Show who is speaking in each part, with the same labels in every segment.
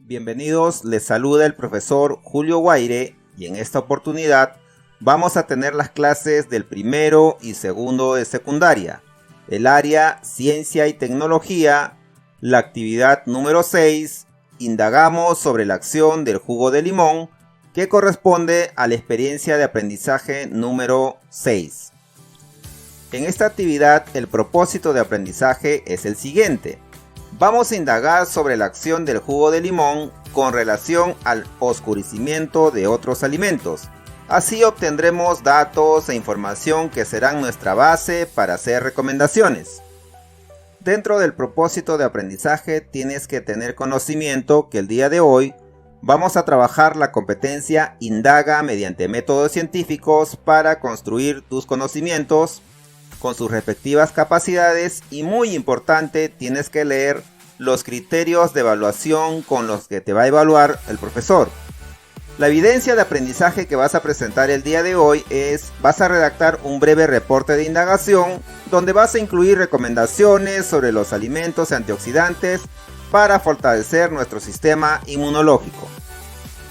Speaker 1: Bienvenidos, les saluda el profesor Julio Guaire y en esta oportunidad vamos a tener las clases del primero y segundo de secundaria, el área Ciencia y Tecnología, la actividad número 6, indagamos sobre la acción del jugo de limón que corresponde a la experiencia de aprendizaje número 6. En esta actividad el propósito de aprendizaje es el siguiente. Vamos a indagar sobre la acción del jugo de limón con relación al oscurecimiento de otros alimentos. Así obtendremos datos e información que serán nuestra base para hacer recomendaciones. Dentro del propósito de aprendizaje tienes que tener conocimiento que el día de hoy vamos a trabajar la competencia Indaga mediante métodos científicos para construir tus conocimientos con sus respectivas capacidades y, muy importante, tienes que leer los criterios de evaluación con los que te va a evaluar el profesor. La evidencia de aprendizaje que vas a presentar el día de hoy vas a redactar un breve reporte de indagación donde vas a incluir recomendaciones sobre los alimentos antioxidantes para fortalecer nuestro sistema inmunológico.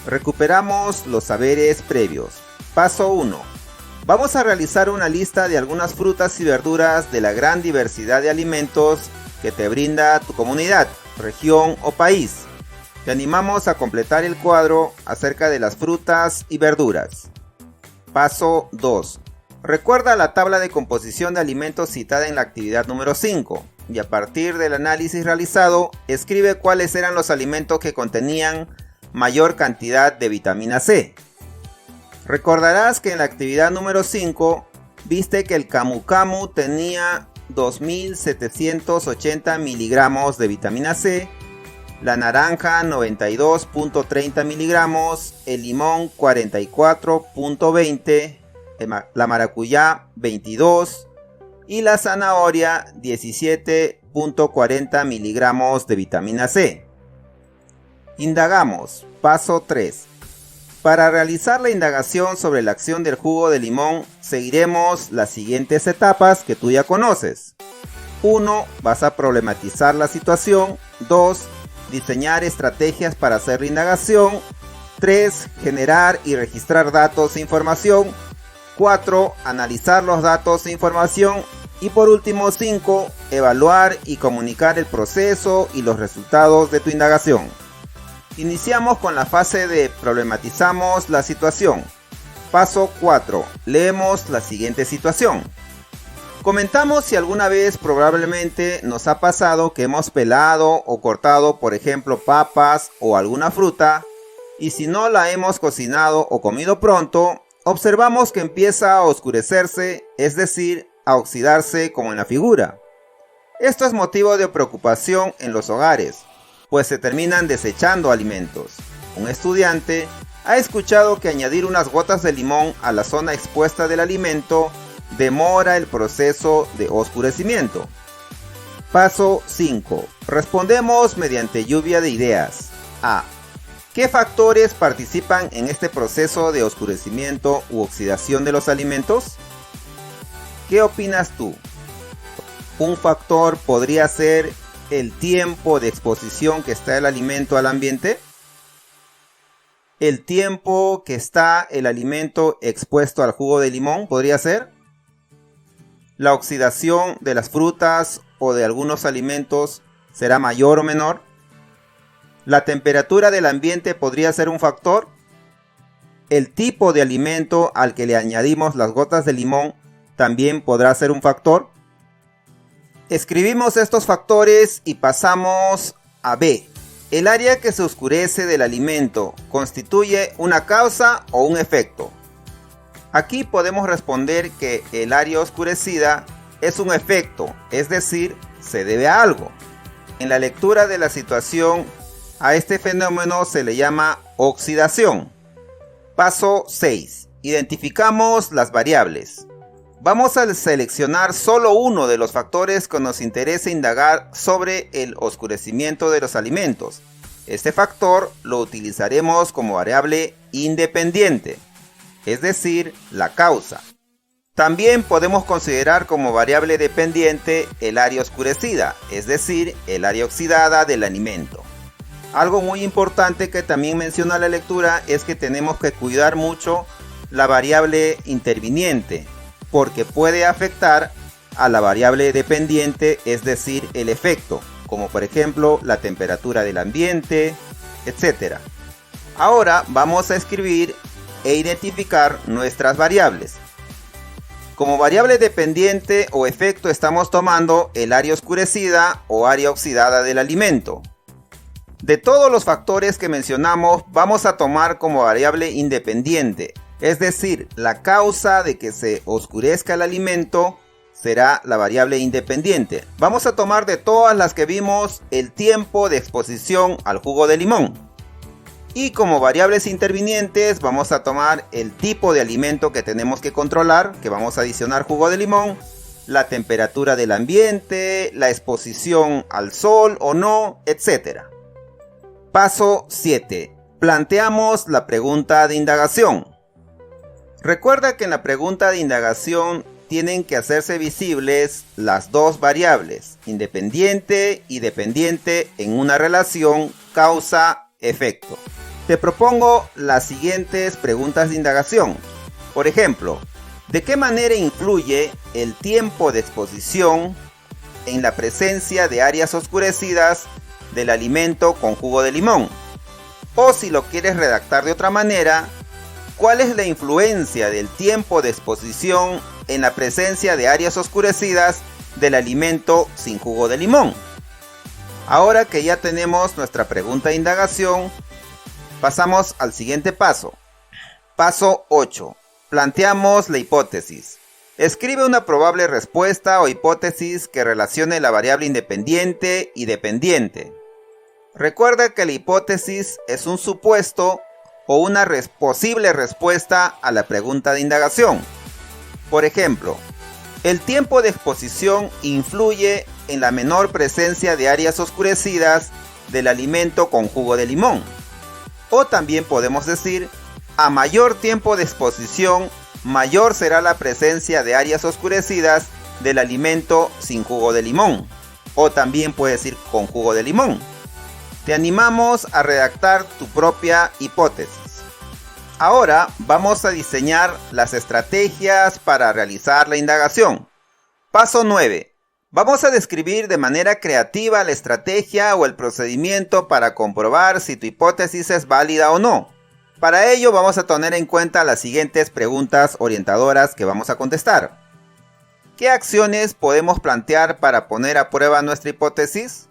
Speaker 1: Recuperamos los saberes previos. Paso 1. Vamos a realizar una lista de algunas frutas y verduras de la gran diversidad de alimentos que te brinda tu comunidad, región o país. Te animamos a completar el cuadro acerca de las frutas y verduras. Paso 2. Recuerda la tabla de composición de alimentos citada en la actividad número 5 y a partir del análisis realizado, escribe cuáles eran los alimentos que contenían mayor cantidad de vitamina C. Recordarás que en la actividad número 5 viste que el camu camu tenía 2.780 miligramos de vitamina C, la naranja 92.30 miligramos, el limón 44.20, la maracuyá 22 y la zanahoria 17.40 miligramos de vitamina C. Indagamos. Paso 3. Para realizar la indagación sobre la acción del jugo de limón, seguiremos las siguientes etapas que tú ya conoces. 1. Vas a problematizar la situación. 2. Diseñar estrategias para hacer la indagación. 3. Generar y registrar datos e información. 4. Analizar los datos e información. Y por último 5. Evaluar y comunicar el proceso y los resultados de tu indagación. Iniciamos con la fase de problematizamos la situación. Paso 4. Leemos la siguiente situación. Comentamos si alguna vez probablemente nos ha pasado que hemos pelado o cortado, por ejemplo, papas o alguna fruta, y si no la hemos cocinado o comido pronto, observamos que empieza a oscurecerse, es decir, a oxidarse como en la figura. Esto es motivo de preocupación en los hogares, pues se terminan desechando alimentos. Un estudiante ha escuchado que añadir unas gotas de limón a la zona expuesta del alimento demora el proceso de oscurecimiento. Paso 5. Respondemos mediante lluvia de ideas. A. ¿Qué factores participan en este proceso de oscurecimiento u oxidación de los alimentos? ¿Qué opinas tú? Un factor podría ser el tiempo de exposición que está el alimento al ambiente. El tiempo que está el alimento expuesto al jugo de limón podría ser. La oxidación de las frutas o de algunos alimentos será mayor o menor. La temperatura del ambiente podría ser un factor. El tipo de alimento al que le añadimos las gotas de limón también podrá ser un factor. Escribimos estos factores y pasamos a B. ¿El área que se oscurece del alimento constituye una causa o un efecto? Aquí podemos responder que el área oscurecida es un efecto, es decir, se debe a algo. En la lectura de la situación, a este fenómeno se le llama oxidación. Paso 6. Identificamos las variables. Vamos a seleccionar solo uno de los factores que nos interesa indagar sobre el oscurecimiento de los alimentos. Este factor lo utilizaremos como variable independiente, es decir, la causa. También podemos considerar como variable dependiente el área oscurecida, es decir, el área oxidada del alimento. Algo muy importante que también menciona la lectura es que tenemos que cuidar mucho la variable interviniente, porque puede afectar a la variable dependiente, es decir, el efecto, como por ejemplo la temperatura del ambiente, etc. Ahora vamos a escribir e identificar nuestras variables. Como variable dependiente o efecto estamos tomando el área oscurecida o área oxidada del alimento. De todos los factores que mencionamos, vamos a tomar como variable independiente, es decir, la causa de que se oscurezca el alimento será la variable independiente. Vamos a tomar de todas las que vimos el tiempo de exposición al jugo de limón. Y como variables intervinientes vamos a tomar el tipo de alimento que tenemos que controlar, que vamos a adicionar jugo de limón, la temperatura del ambiente, la exposición al sol o no, etc. Paso 7. Planteamos la pregunta de indagación. Recuerda que en la pregunta de indagación tienen que hacerse visibles las dos variables, independiente y dependiente, en una relación causa-efecto. Te propongo las siguientes preguntas de indagación. Por ejemplo, ¿de qué manera influye el tiempo de exposición en la presencia de áreas oscurecidas del alimento con jugo de limón? O si lo quieres redactar de otra manera, ¿cuál es la influencia del tiempo de exposición en la presencia de áreas oscurecidas del alimento sin jugo de limón? Ahora que ya tenemos nuestra pregunta de indagación, pasamos al siguiente paso. Paso 8. Planteamos la hipótesis. Escribe una probable respuesta o hipótesis que relacione la variable independiente y dependiente. Recuerda que la hipótesis es un supuesto o una posible respuesta a la pregunta de indagación. Por ejemplo, el tiempo de exposición influye en la menor presencia de áreas oscurecidas del alimento con jugo de limón. O también podemos decir, a mayor tiempo de exposición, mayor será la presencia de áreas oscurecidas del alimento sin jugo de limón. O también puedes decir con jugo de limón. Te animamos a redactar tu propia hipótesis. Ahora vamos a diseñar las estrategias para realizar la indagación. Paso 9. Vamos a describir de manera creativa la estrategia o el procedimiento para comprobar si tu hipótesis es válida o no. Para ello vamos a tener en cuenta las siguientes preguntas orientadoras que vamos a contestar. ¿Qué acciones podemos plantear para poner a prueba nuestra hipótesis?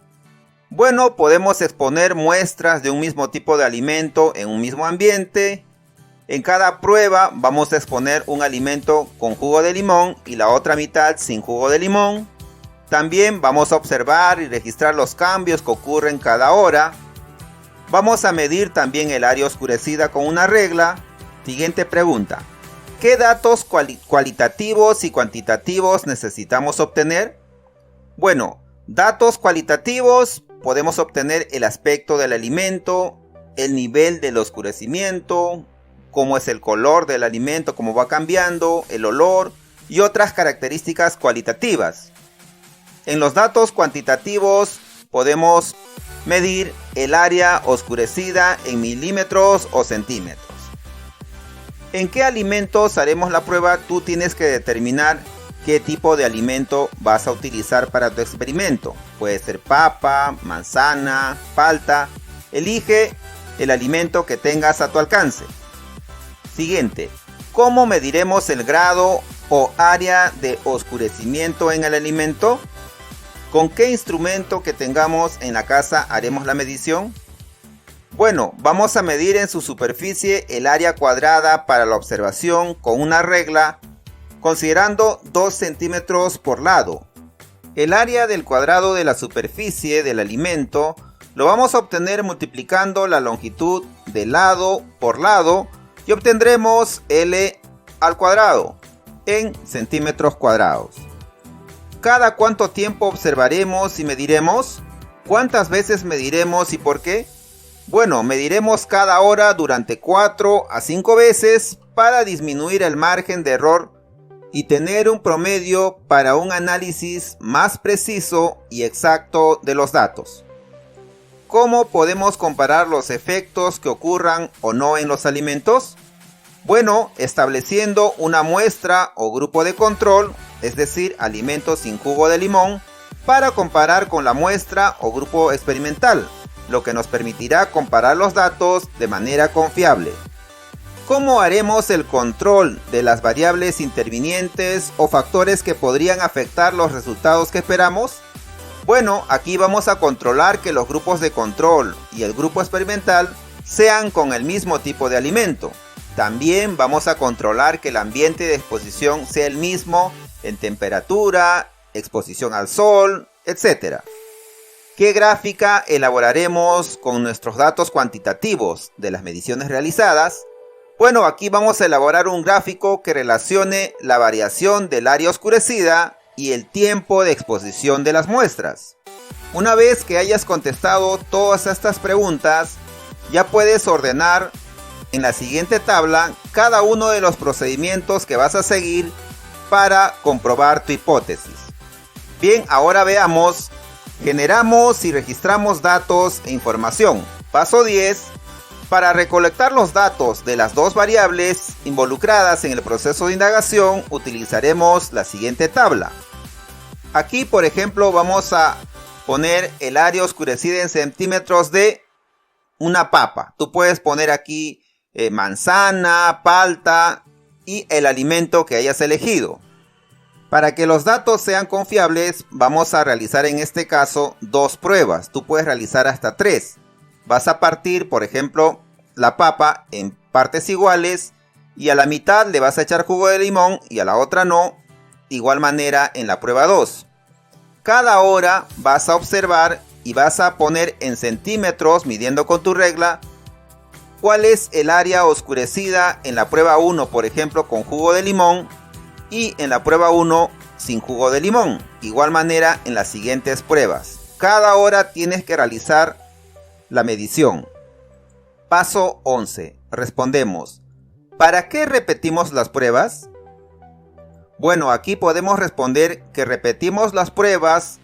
Speaker 1: Bueno, podemos exponer muestras de un mismo tipo de alimento en un mismo ambiente. En cada prueba vamos a exponer un alimento con jugo de limón y la otra mitad sin jugo de limón. También vamos a observar y registrar los cambios que ocurren cada hora. Vamos a medir también el área oscurecida con una regla. Siguiente pregunta. ¿Qué datos cualitativos y cuantitativos necesitamos obtener? Bueno, datos cualitativos podemos obtener el aspecto del alimento, el nivel del oscurecimiento, cómo es el color del alimento, cómo va cambiando, el olor y otras características cualitativas. En los datos cuantitativos podemos medir el área oscurecida en milímetros o centímetros. ¿En qué alimentos haremos la prueba? Tú tienes que determinar qué tipo de alimento vas a utilizar para tu experimento. Puede ser papa, manzana, palta. Elige el alimento que tengas a tu alcance. Siguiente. ¿Cómo mediremos el grado o área de oscurecimiento en el alimento? ¿Con qué instrumento que tengamos en la casa haremos la medición? Bueno, vamos a medir en su superficie el área cuadrada para la observación con una regla, considerando 2 centímetros por lado. El área del cuadrado de la superficie del alimento lo vamos a obtener multiplicando la longitud de lado por lado y obtendremos L al cuadrado en centímetros cuadrados. ¿Cada cuánto tiempo observaremos y mediremos? ¿Cuántas veces mediremos y por qué? Bueno, mediremos cada hora durante 4 a 5 veces para disminuir el margen de error y tener un promedio para un análisis más preciso y exacto de los datos. ¿Cómo podemos comparar los efectos que ocurran o no en los alimentos? Bueno, estableciendo una muestra o grupo de control, es decir, alimentos sin jugo de limón, para comparar con la muestra o grupo experimental, lo que nos permitirá comparar los datos de manera confiable. ¿Cómo haremos el control de las variables intervinientes o factores que podrían afectar los resultados que esperamos? Bueno, aquí vamos a controlar que los grupos de control y el grupo experimental sean con el mismo tipo de alimento. También vamos a controlar que el ambiente de exposición sea el mismo en temperatura, exposición al sol, etc. ¿Qué gráfica elaboraremos con nuestros datos cuantitativos de las mediciones realizadas? Bueno, aquí vamos a elaborar un gráfico que relacione la variación del área oscurecida y el tiempo de exposición de las muestras. Una vez que hayas contestado todas estas preguntas, ya puedes ordenar en la siguiente tabla cada uno de los procedimientos que vas a seguir para comprobar tu hipótesis. Bien, ahora veamos. Generamos y registramos datos e información. Paso 10. Para recolectar los datos de las dos variables involucradas en el proceso de indagación, utilizaremos la siguiente tabla. Aquí, por ejemplo, vamos a poner el área oscurecida en centímetros de una papa. Tú puedes poner aquí manzana, palta y el alimento que hayas elegido. Para que los datos sean confiables, vamos a realizar en este caso dos pruebas. Tú puedes realizar hasta 3. Vas a partir, por ejemplo, la papa en partes iguales y a la mitad le vas a echar jugo de limón y a la otra no. Igual manera en la prueba 2. Cada hora vas a observar y vas a poner en centímetros, midiendo con tu regla, cuál es el área oscurecida en la prueba 1, por ejemplo, con jugo de limón, y en la prueba 1 sin jugo de limón. Igual manera en las siguientes pruebas. Cada hora tienes que realizar la medición. Paso 11. Respondemos. ¿Para qué repetimos las pruebas? Bueno, aquí podemos responder que repetimos las pruebas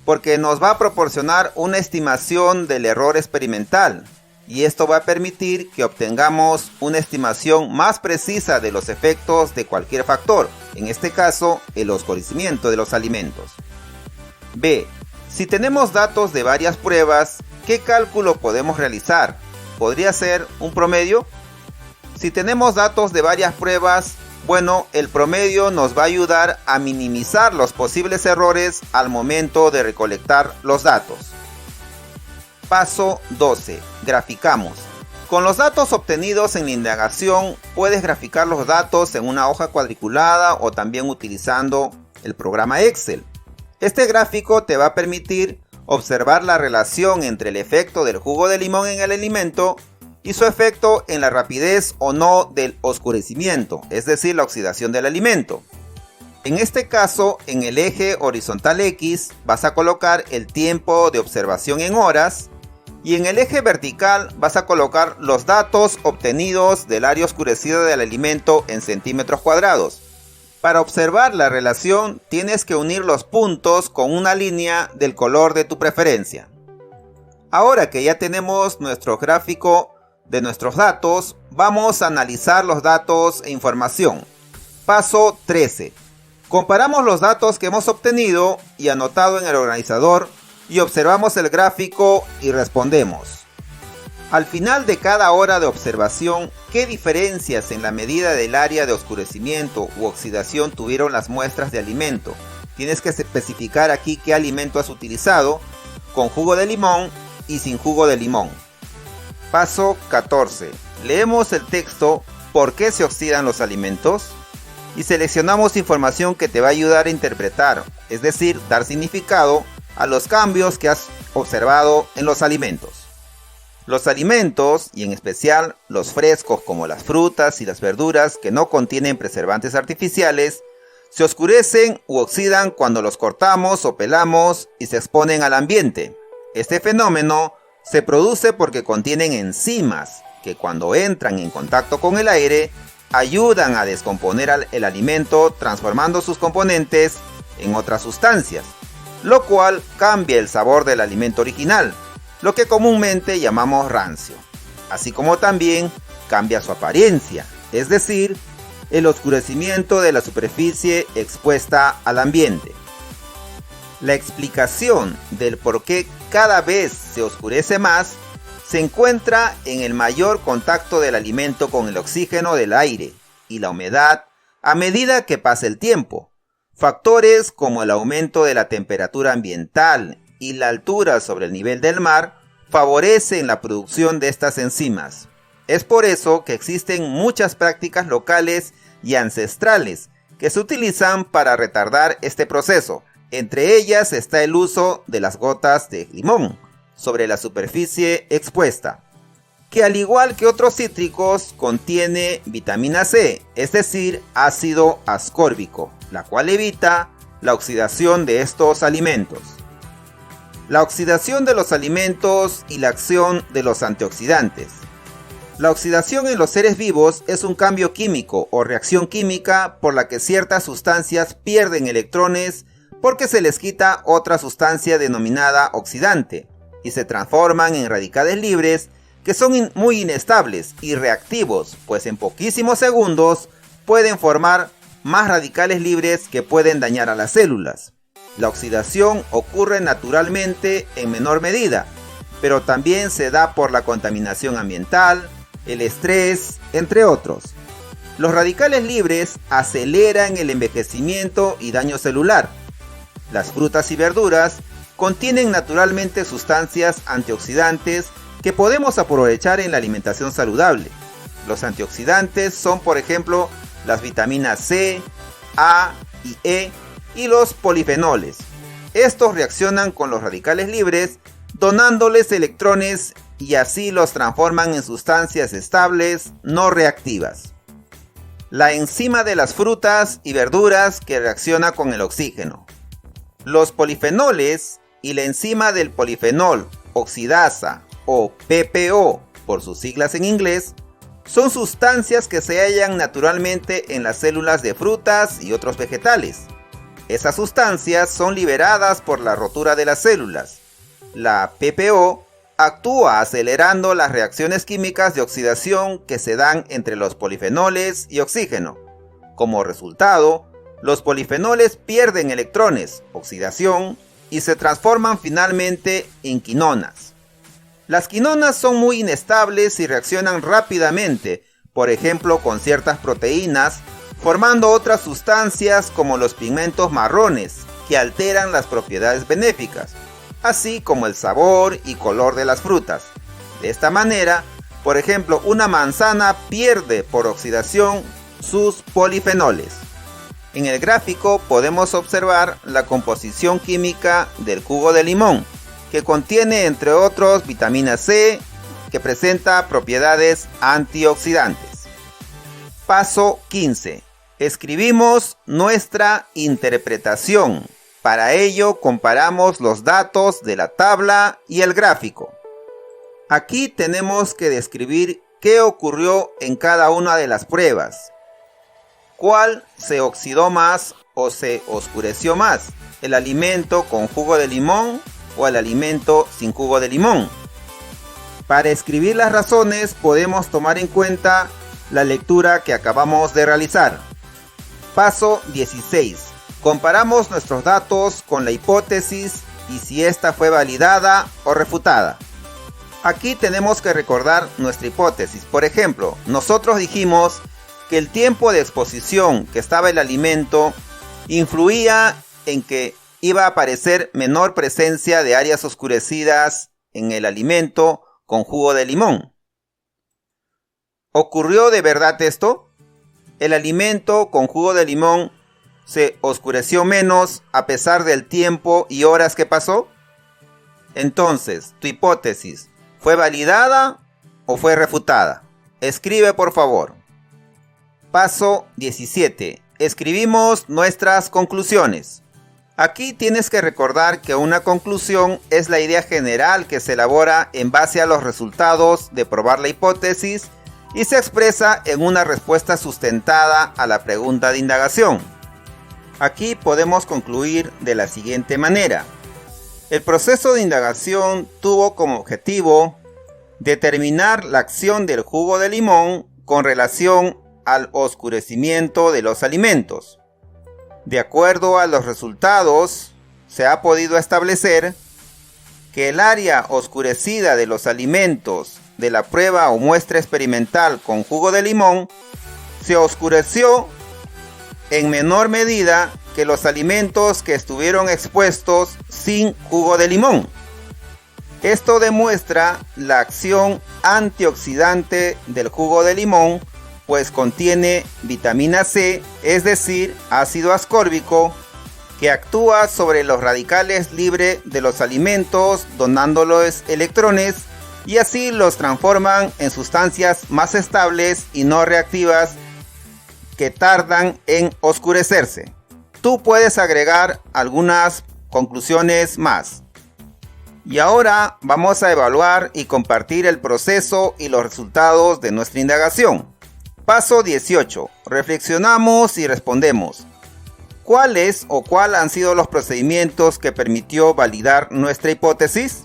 Speaker 1: porque nos va a proporcionar una estimación del error experimental. Y esto va a permitir que obtengamos una estimación más precisa de los efectos de cualquier factor, en este caso el oscurecimiento de los alimentos. B. Si tenemos datos de varias pruebas, ¿qué cálculo podemos realizar? ¿Podría ser un promedio? Si tenemos datos de varias pruebas, bueno, el promedio nos va a ayudar a minimizar los posibles errores al momento de recolectar los datos. Paso 12. Graficamos. Con los datos obtenidos en la indagación, puedes graficar los datos en una hoja cuadriculada o también utilizando el programa Excel. Este gráfico te va a permitir observar la relación entre el efecto del jugo de limón en el alimento y su efecto en la rapidez o no del oscurecimiento, es decir, la oxidación del alimento. En este caso, en el eje horizontal X vas a colocar el tiempo de observación en horas y en el eje vertical vas a colocar los datos obtenidos del área oscurecida del alimento en centímetros cuadrados. Para observar la relación tienes que unir los puntos con una línea del color de tu preferencia. Ahora que ya tenemos nuestro gráfico de nuestros datos, vamos a analizar los datos e información. Paso 13. Comparamos los datos que hemos obtenido y anotado en el organizador y observamos el gráfico y respondemos. Al final de cada hora de observación, ¿qué diferencias en la medida del área de oscurecimiento u oxidación tuvieron las muestras de alimento? Tienes que especificar aquí qué alimento has utilizado, con jugo de limón y sin jugo de limón. Paso 14. Leemos el texto ¿Por qué se oxidan los alimentos? Y seleccionamos información que te va a ayudar a interpretar, es decir, dar significado a los cambios que has observado en los alimentos. Los alimentos, y en especial los frescos como las frutas y las verduras que no contienen preservantes artificiales, se oscurecen u oxidan cuando los cortamos o pelamos y se exponen al ambiente. Este fenómeno se produce porque contienen enzimas que cuando entran en contacto con el aire ayudan a descomponer el alimento transformando sus componentes en otras sustancias, lo cual cambia el sabor del alimento original. lo que comúnmente llamamos rancio, así como también cambia su apariencia, es decir, el oscurecimiento de la superficie expuesta al ambiente. La explicación del por qué cada vez se oscurece más se encuentra en el mayor contacto del alimento con el oxígeno del aire y la humedad a medida que pasa el tiempo. Factores como el aumento de la temperatura ambiental y la altura sobre el nivel del mar favorecen la producción de estas enzimas. Es por eso que existen muchas prácticas locales y ancestrales que se utilizan para retardar este proceso. Entre ellas está el uso de las gotas de limón sobre la superficie expuesta, que al igual que otros cítricos contiene vitamina C, es decir, ácido ascórbico, la cual evita la oxidación de estos alimentos. La oxidación de los alimentos y la acción de los antioxidantes. La oxidación en los seres vivos es un cambio químico o reacción química por la que ciertas sustancias pierden electrones porque se les quita otra sustancia denominada oxidante y se transforman en radicales libres que son muy inestables y reactivos, pues en poquísimos segundos pueden formar más radicales libres que pueden dañar a las células. La oxidación ocurre naturalmente en menor medida, pero también se da por la contaminación ambiental, el estrés, entre otros. Los radicales libres aceleran el envejecimiento y daño celular. Las frutas y verduras contienen naturalmente sustancias antioxidantes que podemos aprovechar en la alimentación saludable. Los antioxidantes son, por ejemplo, las vitaminas C, A y E y los polifenoles. Estos reaccionan con los radicales libres, donándoles electrones y así los transforman en sustancias estables no reactivas. La enzima de las frutas y verduras que reacciona con el oxígeno. Los polifenoles y la enzima del polifenol oxidasa o PPO por sus siglas en inglés son sustancias que se hallan naturalmente en las células de frutas y otros vegetales. Esas sustancias son liberadas por la rotura de las células. La PPO actúa acelerando las reacciones químicas de oxidación que se dan entre los polifenoles y oxígeno. Como resultado, los polifenoles pierden electrones, oxidación, y se transforman finalmente en quinonas. Las quinonas son muy inestables y reaccionan rápidamente, por ejemplo con ciertas proteínas, formando otras sustancias como los pigmentos marrones, que alteran las propiedades benéficas, así como el sabor y color de las frutas. De esta manera, por ejemplo, una manzana pierde por oxidación sus polifenoles. En el gráfico podemos observar la composición química del jugo de limón, que contiene entre otros vitamina C, que presenta propiedades antioxidantes. Paso 15. Escribimos nuestra interpretación. Para ello comparamos los datos de la tabla y el gráfico. Aquí tenemos que describir qué ocurrió en cada una de las pruebas. ¿Cuál se oxidó más o se oscureció más? ¿El alimento con jugo de limón o el alimento sin jugo de limón? Para escribir las razones podemos tomar en cuenta la lectura que acabamos de realizar. Paso 16. Comparamos nuestros datos con la hipótesis y si esta fue validada o refutada. Aquí tenemos que recordar nuestra hipótesis. Por ejemplo, nosotros dijimos que el tiempo de exposición que estaba el alimento influía en que iba a aparecer menor presencia de áreas oscurecidas en el alimento con jugo de limón. ¿Ocurrió de verdad esto? ¿El alimento con jugo de limón se oscureció menos a pesar del tiempo y horas que pasó? Entonces, ¿tu hipótesis fue validada o fue refutada? Escribe, por favor. Paso 17. Escribimos nuestras conclusiones. Aquí tienes que recordar que una conclusión es la idea general que se elabora en base a los resultados de probar la hipótesis y se expresa en una respuesta sustentada a la pregunta de indagación. Aquí podemos concluir de la siguiente manera. El proceso de indagación tuvo como objetivo determinar la acción del jugo de limón con relación al oscurecimiento de los alimentos. De acuerdo a los resultados, se ha podido establecer que el área oscurecida de los alimentos de la prueba o muestra experimental con jugo de limón se oscureció en menor medida que los alimentos que estuvieron expuestos sin jugo de limón. Esto demuestra la acción antioxidante del jugo de limón, pues contiene vitamina C, es decir, ácido ascórbico, que actúa sobre los radicales libres de los alimentos, donándoles electrones, y así los transforman en sustancias más estables y no reactivas que tardan en oscurecerse. Tú puedes agregar algunas conclusiones más. Y ahora vamos a evaluar y compartir el proceso y los resultados de nuestra indagación. Paso 18. Reflexionamos y respondemos. ¿Cuáles o cuál han sido los procedimientos que permitió validar nuestra hipótesis?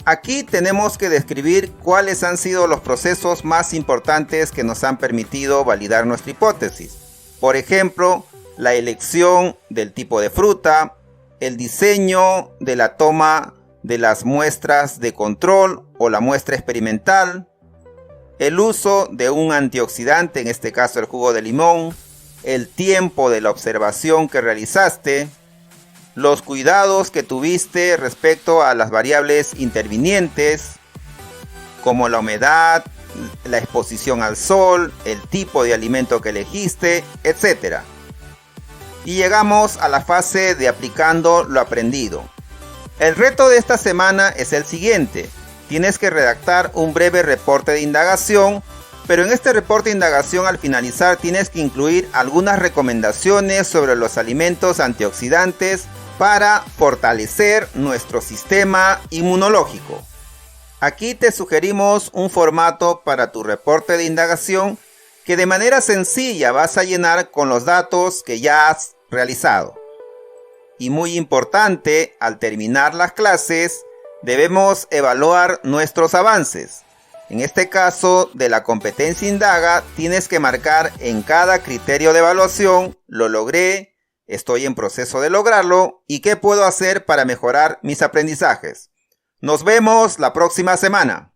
Speaker 1: Aquí tenemos que describir cuáles han sido los procesos más importantes que nos han permitido validar nuestra hipótesis. Por ejemplo, la elección del tipo de fruta, el diseño de la toma de las muestras de control o la muestra experimental, el uso de un antioxidante, en este caso el jugo de limón, el tiempo de la observación que realizaste, los cuidados que tuviste respecto a las variables intervinientes, como la humedad, la exposición al sol, el tipo de alimento que elegiste, etc. Y llegamos a la fase de aplicando lo aprendido. El reto de esta semana es el siguiente. Tienes que redactar un breve reporte de indagación, pero en este reporte de indagación al finalizar tienes que incluir algunas recomendaciones sobre los alimentos antioxidantes para fortalecer nuestro sistema inmunológico. Aquí te sugerimos un formato para tu reporte de indagación que de manera sencilla vas a llenar con los datos que ya has realizado. Y muy importante, al terminar las clases, debemos evaluar nuestros avances. En este caso, de la competencia indaga, tienes que marcar en cada criterio de evaluación: lo logré, estoy en proceso de lograrlo y qué puedo hacer para mejorar mis aprendizajes. Nos vemos la próxima semana.